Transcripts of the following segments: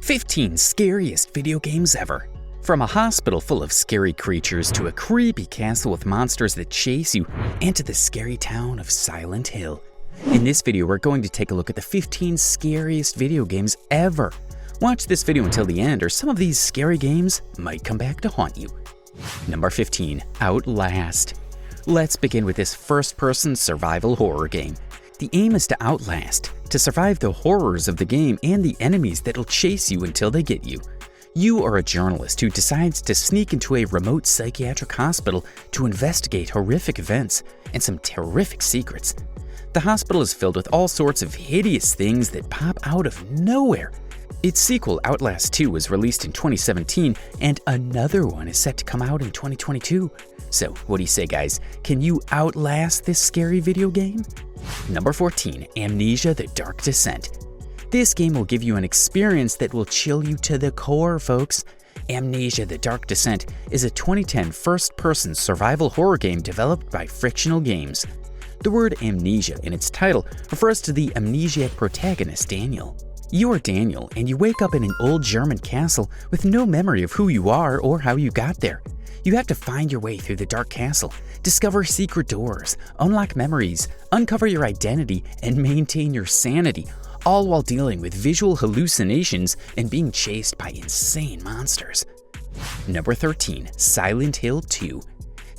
15 Scariest Video Games Ever. From a hospital full of scary creatures to a creepy castle with monsters that chase you, and to the scary town of Silent Hill. In this video, we're going to take a look at the 15 scariest video games ever. Watch this video until the end, or some of these scary games might come back to haunt you. Number 15, Outlast. Let's begin with this first-person survival horror game. The aim is to outlast, to survive the horrors of the game and the enemies that'll chase you until they get you. You are a journalist who decides to sneak into a remote psychiatric hospital to investigate horrific events and some terrific secrets. The hospital is filled with all sorts of hideous things that pop out of nowhere. Its sequel, Outlast 2, was released in 2017, and another one is set to come out in 2022. So, what do you say, guys? Can you outlast this scary video game? Number 14, Amnesia: The Dark Descent. This game will give you an experience that will chill you to the core, folks. Amnesia: The Dark Descent is a 2010 first-person survival horror game developed by Frictional Games. The word amnesia in its title refers to the amnesiac protagonist, Daniel. You are Daniel, and you wake up in an old German castle with no memory of who you are or how you got there. You have to find your way through the dark castle, discover secret doors, unlock memories, uncover your identity, and maintain your sanity, all while dealing with visual hallucinations and being chased by insane monsters. Number 13, Silent Hill 2.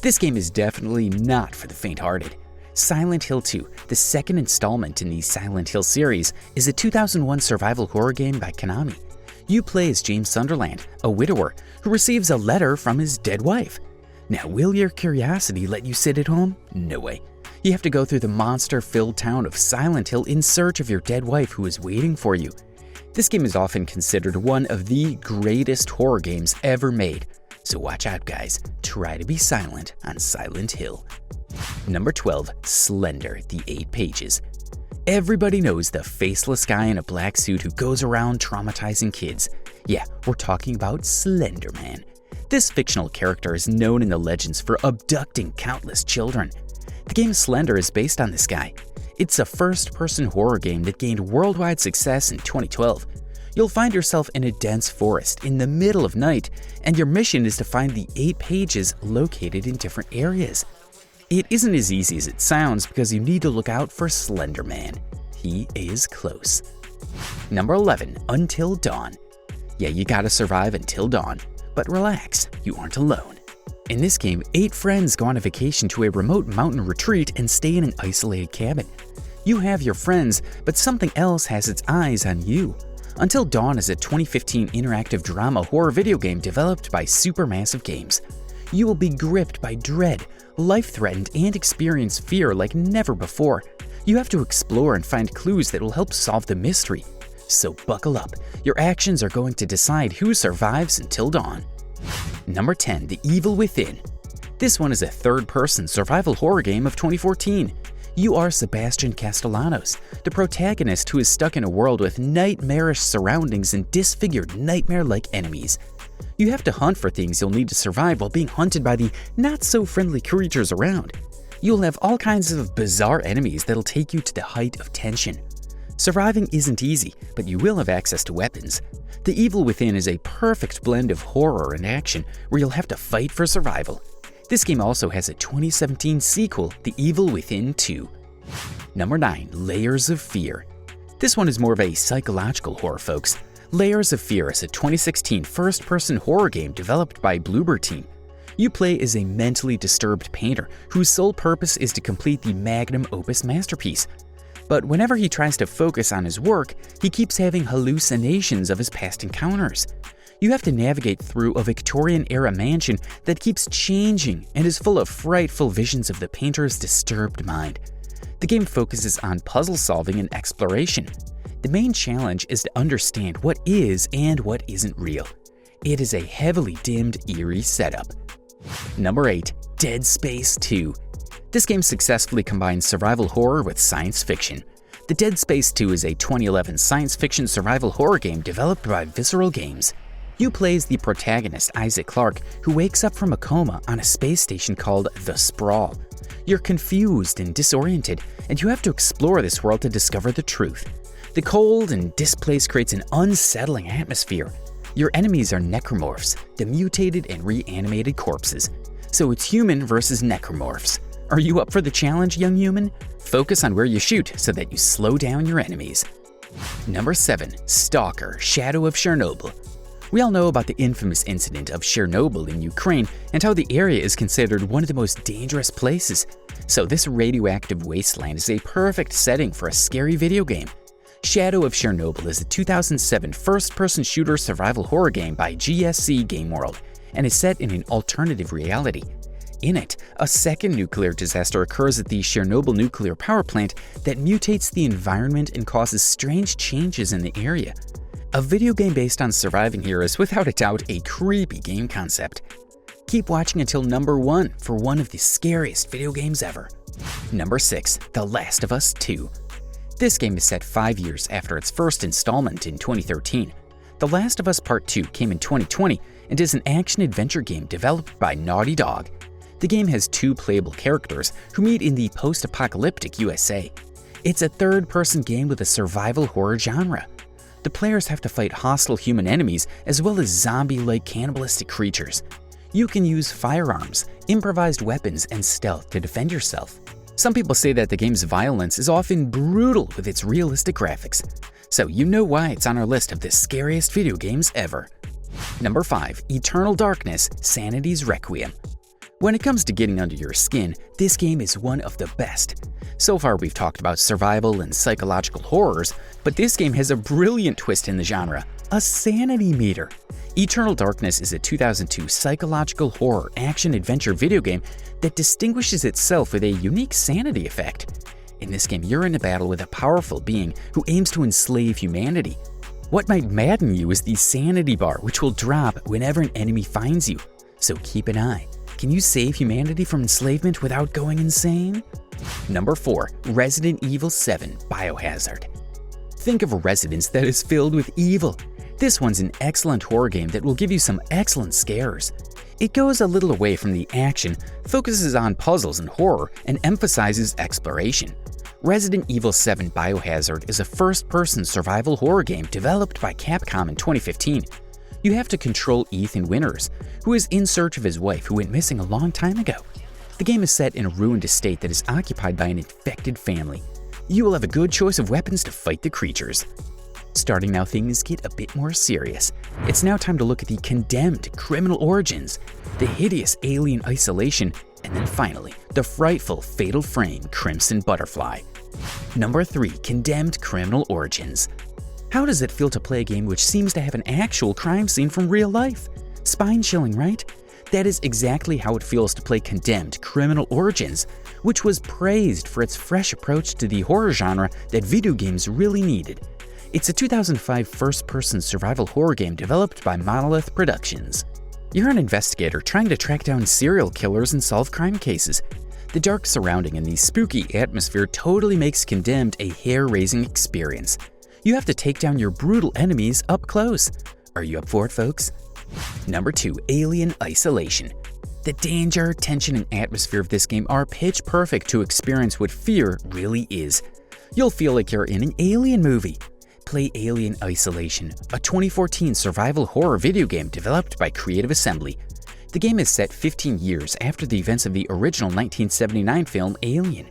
This game is definitely not for the faint-hearted. Silent Hill 2, the second installment in the Silent Hill series, is a 2001 survival horror game by Konami. You play as James Sunderland, a widower who receives a letter from his dead wife. Now, will your curiosity let you sit at home? No way. You have to go through the monster-filled town of Silent Hill in search of your dead wife who is waiting for you. This game is often considered one of the greatest horror games ever made. So watch out, guys. Try to be silent on Silent Hill. Number 12, Slender: The 8 Pages. Everybody knows the faceless guy in a black suit who goes around traumatizing kids. Yeah, we're talking about Slender Man. This fictional character is known in the legends for abducting countless children. The game Slender is based on this guy. It's a first-person horror game that gained worldwide success in 2012. You'll find yourself in a dense forest in the middle of night, and your mission is to find the 8 pages located in different areas. It isn't as easy as it sounds because you need to look out for Slender Man. He is close. Number 11, Until Dawn. Yeah, you gotta survive until dawn, but relax, you aren't alone. In this game, 8 friends go on a vacation to a remote mountain retreat and stay in an isolated cabin. You have your friends, but something else has its eyes on you. Until Dawn is a 2015 interactive drama horror video game developed by Supermassive Games. You will be gripped by dread, life-threatened, and experience fear like never before. You have to explore and find clues that will help solve the mystery. So buckle up, your actions are going to decide who survives until dawn. Number 10, The Evil Within. This one is a third-person survival horror game of 2014. You are Sebastian Castellanos, the protagonist who is stuck in a world with nightmarish surroundings and disfigured nightmare-like enemies. You have to hunt for things you'll need to survive while being hunted by the not-so-friendly creatures around. You'll have all kinds of bizarre enemies that'll take you to the height of tension. Surviving isn't easy, but you will have access to weapons. The Evil Within is a perfect blend of horror and action where you'll have to fight for survival. This game also has a 2017 sequel, The Evil Within 2. Number 9, Layers of Fear. This one is more of a psychological horror, folks. Layers of Fear is a 2016 first-person horror game developed by Bloober Team. You play as a mentally disturbed painter whose sole purpose is to complete the magnum opus masterpiece. But whenever he tries to focus on his work, he keeps having hallucinations of his past encounters. You have to navigate through a Victorian-era mansion that keeps changing and is full of frightful visions of the painter's disturbed mind. The game focuses on puzzle solving and exploration. The main challenge is to understand what is and what isn't real. It is a heavily dimmed, eerie setup. Number 8, Dead Space 2. This game successfully combines survival horror with science fiction. The Dead Space 2 is a 2011 science fiction survival horror game developed by Visceral Games. You play as the protagonist, Isaac Clarke, who wakes up from a coma on a space station called The Sprawl. You're confused and disoriented, and you have to explore this world to discover the truth. The cold and displaced creates an unsettling atmosphere. Your enemies are necromorphs, the mutated and reanimated corpses. So it's human versus necromorphs. Are you up for the challenge, young human? Focus on where you shoot so that you slow down your enemies. Number 7. Stalker, Shadow of Chernobyl. We all know about the infamous incident of Chernobyl in Ukraine and how the area is considered one of the most dangerous places. So this radioactive wasteland is a perfect setting for a scary video game. Shadow of Chernobyl is a 2007 first-person shooter survival horror game by GSC Game World and is set in an alternative reality. In it, a second nuclear disaster occurs at the Chernobyl nuclear power plant that mutates the environment and causes strange changes in the area. A video game based on surviving here is without a doubt a creepy game concept. Keep watching until number 1 for one of the scariest video games ever. Number 6. The Last of Us 2. This game is set 5 years after its first installment in 2013. The Last of Us Part 2 came in 2020 and is an action-adventure game developed by Naughty Dog. The game has 2 playable characters who meet in the post-apocalyptic USA. It's a third-person game with a survival horror genre. The players have to fight hostile human enemies as well as zombie-like cannibalistic creatures. You can use firearms, improvised weapons, and stealth to defend yourself. Some people say that the game's violence is often brutal with its realistic graphics. So you know why it's on our list of the scariest video games ever. Number 5. Eternal Darkness, Sanity's Requiem. When it comes to getting under your skin, this game is one of the best. So far we've talked about survival and psychological horrors, but this game has a brilliant twist in the genre, a sanity meter. Eternal Darkness is a 2002 psychological horror action-adventure video game that distinguishes itself with a unique sanity effect. In this game, you're in a battle with a powerful being who aims to enslave humanity. What might madden you is the sanity bar, which will drop whenever an enemy finds you. So keep an eye. Can you save humanity from enslavement without going insane? Number 4. Resident Evil 7 Biohazard. Think of a residence that is filled with evil. This one's an excellent horror game that will give you some excellent scares. It goes a little away from the action, focuses on puzzles and horror, and emphasizes exploration. Resident Evil 7 Biohazard is a first-person survival horror game developed by Capcom in 2015. You have to control Ethan Winters, who is in search of his wife who went missing a long time ago. The game is set in a ruined estate that is occupied by an infected family. You will have a good choice of weapons to fight the creatures. Starting now, things get a bit more serious. It's now time to look at the Condemned Criminal Origins, the hideous Alien Isolation, and then finally, the frightful Fatal Frame Crimson Butterfly. Number 3. Condemned Criminal Origins. How does it feel to play a game which seems to have an actual crime scene from real life? Spine-chilling, right? That is exactly how it feels to play Condemned Criminal Origins, which was praised for its fresh approach to the horror genre that video games really needed. It's a 2005 first-person survival horror game developed by Monolith Productions. You're an investigator trying to track down serial killers and solve crime cases. The dark surrounding and the spooky atmosphere totally makes Condemned a hair-raising experience. You have to take down your brutal enemies up close. Are you up for it, folks? Number 2. Alien Isolation. The danger, tension, and atmosphere of this game are pitch perfect to experience what fear really is. You'll feel like you're in an alien movie. Play Alien Isolation, a 2014 survival horror video game developed by Creative Assembly. The game is set 15 years after the events of the original 1979 film Alien.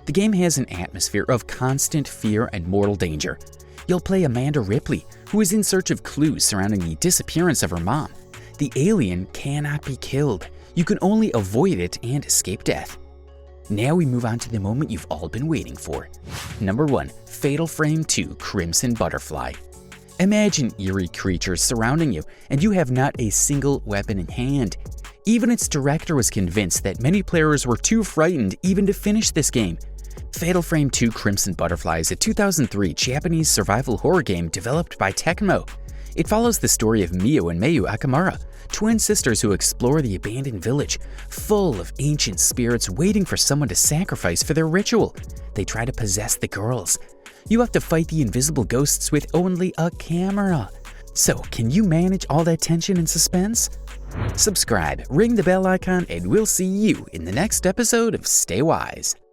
The game has an atmosphere of constant fear and mortal danger. You'll play Amanda Ripley, who is in search of clues surrounding the disappearance of her mom. The alien cannot be killed. You can only avoid it and escape death. Now we move on to the moment you've all been waiting for. Number 1. Fatal Frame 2 Crimson Butterfly. Imagine eerie creatures surrounding you, and you have not a single weapon in hand. Even its director was convinced that many players were too frightened even to finish this game. Fatal Frame 2 Crimson Butterfly is a 2003 Japanese survival horror game developed by Tecmo. It follows the story of Mio and Mayu Akamura, twin sisters who explore the abandoned village, full of ancient spirits waiting for someone to sacrifice for their ritual. They try to possess the girls. You have to fight the invisible ghosts with only a camera. So, can you manage all that tension and suspense? Subscribe, ring the bell icon, and we'll see you in the next episode of Stay Wise.